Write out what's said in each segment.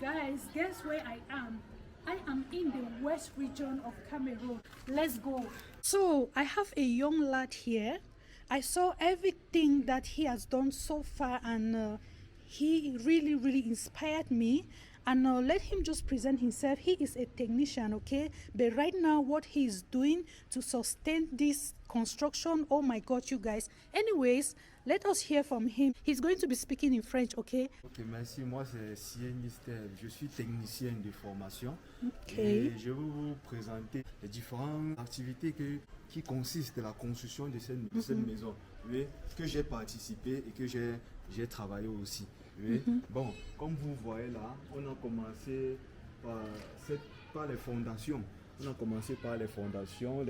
guys, guess where I am? I am in the west region of Cameroon. Let's go. So I have a young lad here. I saw everything that he has done so far, and he really inspired me. And let him just present himself. He is a technician, okay? But right now, what he is doing to sustain this construction, oh my God, you guys. Anyways, let us hear from him. He's going to be speaking in French, okay? Ok, merci. Moi, c'est Sien Lister. Je suis technicien de formation. Ok. Et je vais vous présenter les différentes activités qui consistent dans la construction de cette maison, oui, que j'ai participé et que j'ai travaillé aussi. Oui. Bon, comme vous voyez là, on a commencé par les fondations. On a commencé par les fondations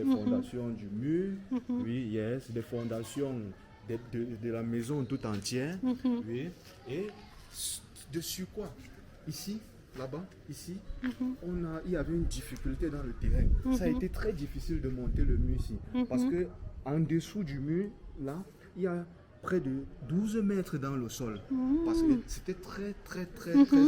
du mur, oui, yes, les fondations de la maison tout entière, oui, et dessus quoi? Ici, là-bas, ici, il y avait une difficulté dans le terrain. Ça a été très difficile de monter le mur ici, parce que en dessous du mur, là, il y a près de 12 mètres dans le sol, parce que c'était très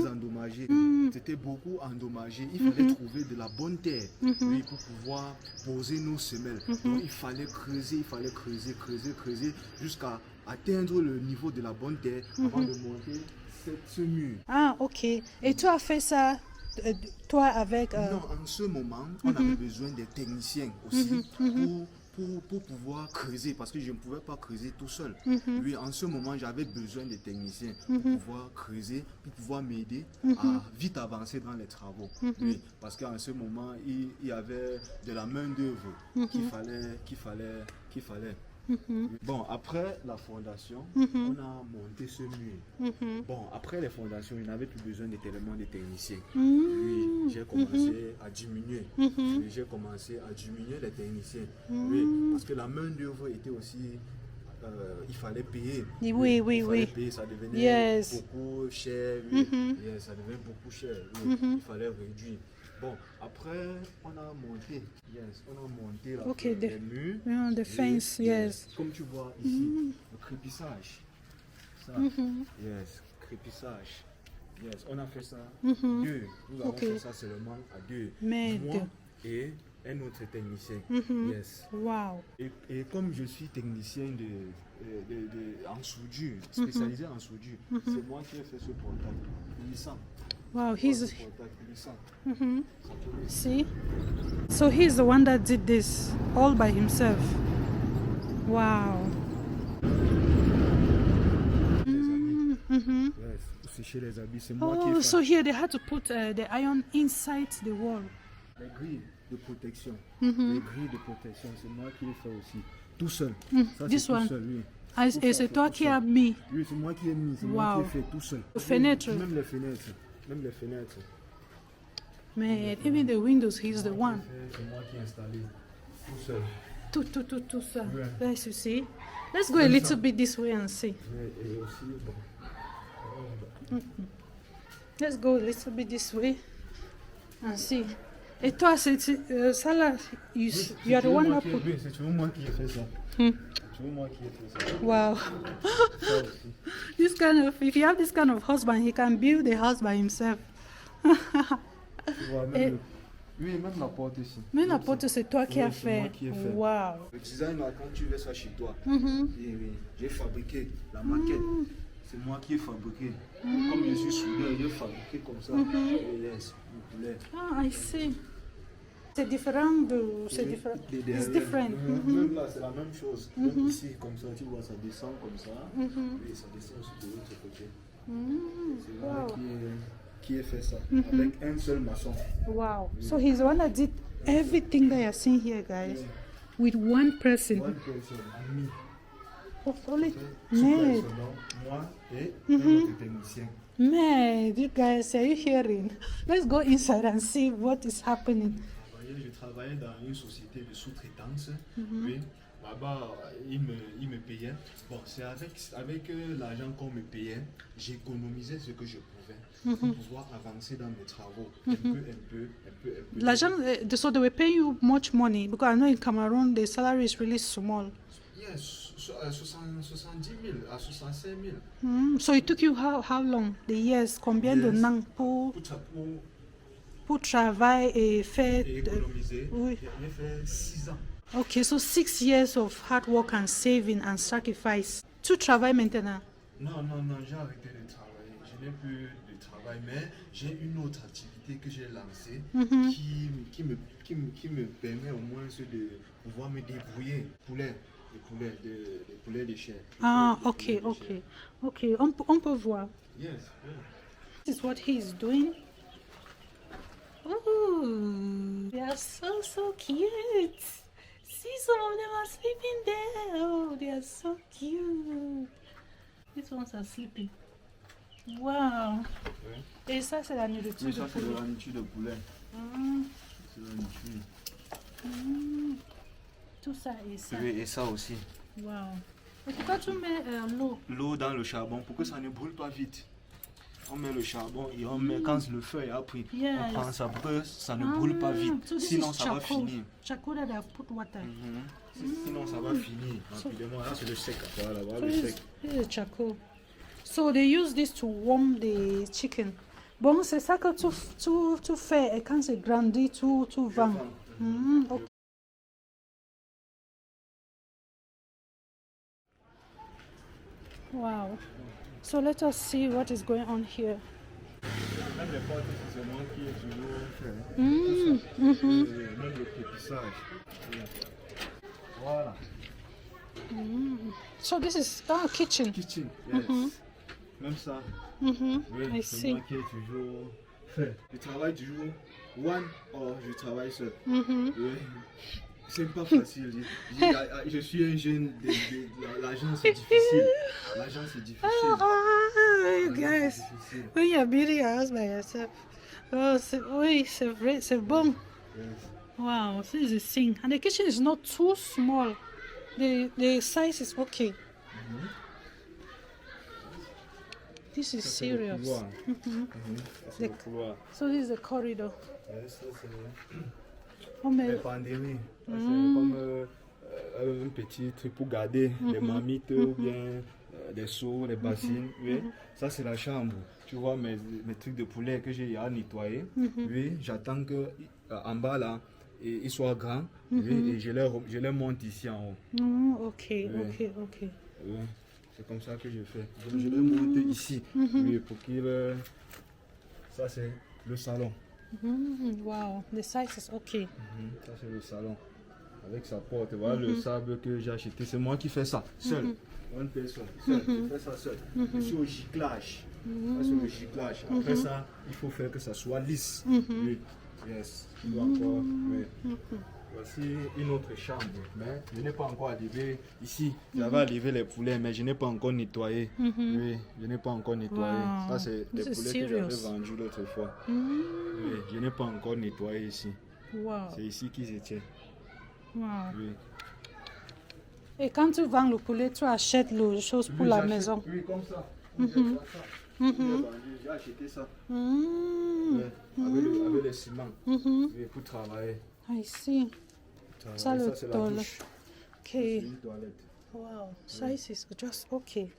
endommagé. C'était beaucoup endommagé. Il fallait trouver de la bonne terre, oui, pour pouvoir poser nos semelles. Donc il fallait creuser, creuser jusqu'à atteindre le niveau de la bonne terre avant de monter ce mur. Ah, ok. Et tu as fait ça, toi, avec... Non, en ce moment, on avait besoin des techniciens aussi pour pouvoir creuser, parce que je ne pouvais pas creuser tout seul. Oui, en ce moment, j'avais besoin des techniciens pour pouvoir creuser, pour pouvoir m'aider à vite avancer dans les travaux. Oui, parce qu'en ce moment, il y avait de la main-d'œuvre qu'il fallait. Bon, après la fondation, on a monté ce mur. Bon, après les fondations, il n'avait plus besoin tellement de techniciens. Oui, j'ai commencé à diminuer. Oui, j'ai commencé à diminuer les techniciens. Oui, parce que la main d'œuvre était aussi, il fallait payer. Oui. Payer, ça devenait beaucoup cher. Oui. Ça devenait beaucoup cher. Oui. Il fallait réduire. Bon, après, on a monté les murs. The fence, yes. Comme tu vois ici, le crépissage. Ça, yes, crépissage. Yes, on a fait ça deux. Nous avons fait ça seulement à deux. Moi et un autre technicien. Yes. Wow. Et comme je suis technicien en soudure, spécialisé en soudure, c'est moi qui ai fait ce portail. Lissant. Wow, See? So he's the one that did this all by himself. Wow. Yes, chez les habits, c'est moi qui ai fait. So here they had to put the iron inside the wall. Les grilles de protection. Les grilles de protection, c'est moi qui ai fait aussi. Tout seul. Ça, This tout one. seul, oui. Et c'est toi qui as mis. Oui, c'est moi qui ai mis, c'est moi qui ai fait tout seul. Les fenêtres. Même les fenêtres. Mais even the windows, he's the one. C'est moi qui ai installé tout seul. Tout ça. Yes, you see. Let's go a little bit this way and see. Et aussi, bon. Let's go a little bit this way and see. Et toi, c'est ça là, you are the one who put. Oui, c'est toujours moi qui ai fait ça. C'est toujours moi qui ai fait ça. Wow. Ça aussi. This kind of, if you have this kind of husband, he can build a house by himself. Tu vois, même même la porte ici. Même la porte, c'est toi qui as C'est fait. moi qui ai fait. Wow. Le design, là, quand tu veux ça chez toi, j'ai fabriqué la maquette. C'est moi qui ai fabriqué. Comme je suis soudeur, j'ai fabriqué comme ça. Et yes, vous voulez. Ah, I see. C'est différent de... C'est différent. It's different. Même là, c'est la même chose. Même ici, comme ça, tu vois, ça descend comme ça. Et ça descend sur de l'autre côté. C'est moi qui ai fait ça. Avec un seul maçon. Wow. So he's the one that did everything that you're seeing here, guys. With one person. One person, and me. Oh, only... Super seulement, moi et un autre technicien. Man, you guys, are you hearing? Let's go inside and see what is happening. Je travaillais dans une société de sous-traitance. Oui. là-bas, il me payait. Bon, c'est avec l'argent qu'on me payait, j'économisais ce que je pouvais pour pouvoir avancer dans mes travaux. Un peu. L'argent, so they were paying you much money because I know in Cameroon the salary is really small. Yes, 70 000 à 65 000. So it took you how long? The years, combien de Yes. temps pour travailler et faire... Et économiser. Oui. J'ai fait 6 ans. Okay, so 6 years of hard work and saving and sacrifice. Tu travailles maintenant? Non, j'ai arrêté de travailler. Je n'ai plus de travail, mais j'ai une autre activité que j'ai lancée qui me permet au moins de pouvoir me débrouiller. Les poulets de chair. Ah, Les okay, poulets de chair. okay. On peut voir. Yes. This is what he is doing. Oh, they are so cute. See, some of them are sleeping there. Oh, they are so cute. These ones are sleeping. Wow. Ouais. Et ça, c'est la nourriture Oui, de ça c'est de poulet. la nourriture de poulet. C'est de la nourriture. Tout ça et ça. Oui, et ça aussi. Wow. Et pourquoi tu mets l'eau? L'eau dans le charbon pour que ça ne brûle pas vite. On met le charbon et on met quand le feu est appris. Yes. On prend ça pour que ça ne brûle pas vite. So this Sinon is ça va charcoal. finir. Charcoal that I've put water. Sinon ça va finir rapidement. Là c'est le sec. Voilà, So le sec. this is charcoal. So they use this to warm the chicken. Bon, c'est ça que tu fais et quand c'est grandi, tu vends. Ok. Wow. So let us see what is going on here. Même les pâtes, c'est moi qui ai toujours fait. Même le pépissage. Voilà. So this is kitchen. Kitchen, yes. Même ça. I Oui, c'est see. moi qui ai toujours fait. Je travaille toujours one or je travaille seul. Oui. C'est pas facile. Je suis un jeune. L'argent c'est difficile. L'argent c'est difficile. You guys, C'est difficile. when you're building a house by yourself, oui, c'est vrai, c'est bon. Yes. Wow, this is a thing. And the kitchen is not too small. The size is okay. This is Ça, c'est le serious. couloir. Ça, c'est le couloir. So this is the corridor. Yes, ça, c'est Oh, mais, les pandémies. Ça, c'est comme un petit truc pour garder des marmites ou bien des seaux, des bassines. Oui. Ça, c'est la chambre. Tu vois mes trucs de poulet que j'ai à nettoyer. Oui, j'attends que en bas là, ils soient grands. Oui, et je les monte ici en haut. okay. Oui. C'est comme ça que je fais. Donc, je les monte ici. Oui, pour qu'il. Ça, c'est le salon. Wow, the size is okay. Ça, c'est le salon. Avec sa porte. Voilà le sable que j'ai acheté. C'est moi qui fais ça, seul. Une personne, seul. Je fais ça seul. Je suis au giclage. Ça, c'est le giclage. Après ça, il faut faire que ça soit lisse. Oui. Yes. Je dois encore. Oui. Voici une autre chambre, mais je n'ai pas encore arrivé ici. J'avais arrivé les poulets, mais je n'ai pas encore nettoyé. Oui, je n'ai pas encore nettoyé. Wow. Ça, c'est les This is poulets que j'avais serious. vendus l'autre fois. Oui, je n'ai pas encore nettoyé ici. Wow. C'est ici qu'ils étaient. Wow. Oui. Et quand tu vends le poulet, tu achètes les choses pour la j'achète- maison. Oui, comme ça. J'ai acheté ça. Oui, avec les ciments. Oui, pour travailler. I see. Ça, le c'est la toilet. douche. C'est Okay. une toilette. Wow, size is just okay.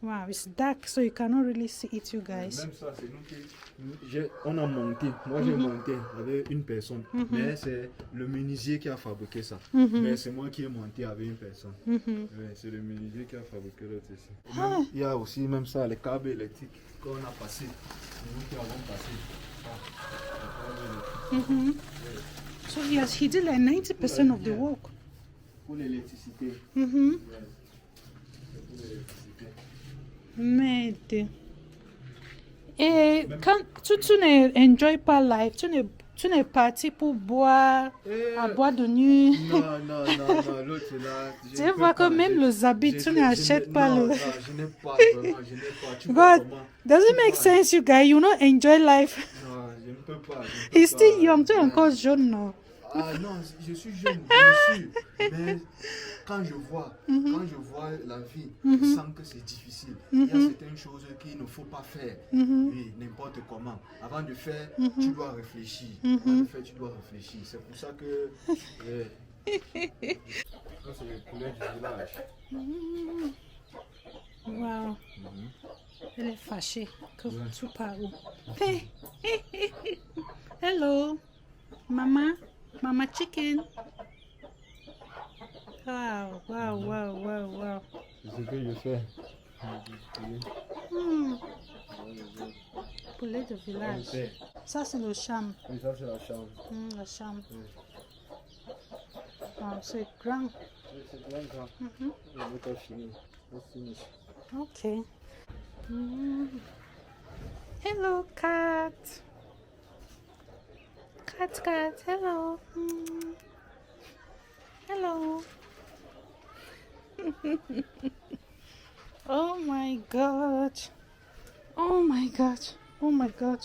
Wow, it's dark, so you cannot really see it, you guys. Même ça, c'est nous qui. On a monté. Moi, j'ai monté avec une personne. Mais c'est le menuisier qui a fabriqué ça. Mais c'est moi qui ai monté avec une personne. Oui, c'est le menuisier qui a fabriqué l'autre ici. Et même, il y a aussi même ça, les câbles électriques qu'on a passés. C'est nous qui avons passé. Ça, les câbles électriques. So yes, he did like 90% of the work. Pour l'électricité. Yes. C'est pour l'électricité. Merde. Et quand tu n'enjoy pas life, tu n'es parti pour boire, à boire de nuit. Non, l'autre là. Tu vois que même les habits, tu n'achètes pas le. Non, je n'ai pas, vraiment, je n'ai pas. Tu God, vois comment? does it make sense, you guys? You not enjoy life. Non, je ne peux pas. He's still young, tu es encore jeune, non? Ah non, je suis jeune, bien sûr. Mais quand je vois la vie, je sens que c'est difficile. Il y a certaines choses qu'il ne faut pas faire. Oui, n'importe comment. Avant de faire, tu dois réfléchir. Avant de faire, tu dois réfléchir. C'est pour ça que... Ça, c'est le poulet du village. Wow. Elle est fâchée que tu pars où? Hey. Hello. Mama. Mama chicken. Wow, wow, wow, wow, wow. C'est ce que je fais. Poulet de village. Ça, c'est le cham. Oui, ça, c'est la chambre. Le cham. Wow, c'est grand. Oui, c'est grand. On n'est pas fini. On finit. Okay. Hello, cat. Cat. Hello. Hello. Oh my God. Oh my God. Oh my God.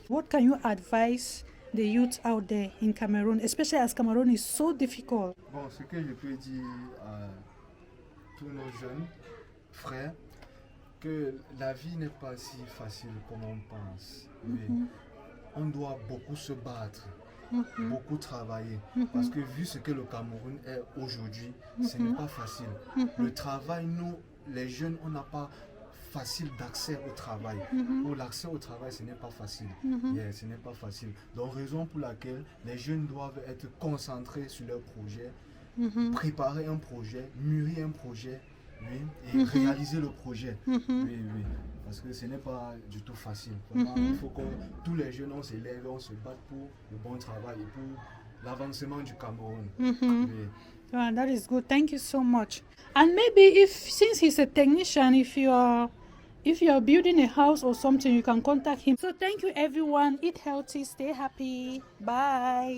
What can you advise the youth out there in Cameroon, especially as Cameroon is so difficult? Bon, ce que je peux dire à tous nos jeunes frères, que la vie n'est pas si facile comme on pense. Mais on doit beaucoup se battre, beaucoup travailler. Parce que vu ce que le Cameroun est aujourd'hui, ce n'est pas facile. Le travail, nous, les jeunes, on n'a pas facile d'accès au travail. Pour l'accès au travail, ce n'est pas facile. Ce n'est pas facile. Donc, raison pour laquelle les jeunes doivent être concentrés sur leur projet, préparer un projet, mûrir un projet, et réaliser le projet. Oui. Parce que ce n'est pas du tout facile. Vraiment, il faut que tous les jeunes, on s'élève, on se batte pour le bon travail et pour l'avancement du Cameroun. Oui. Wow, that is good. Thank you so much. And maybe since he's a technician, if you are building a house or something, you can contact him. So thank you everyone. Eat healthy, stay happy. Bye.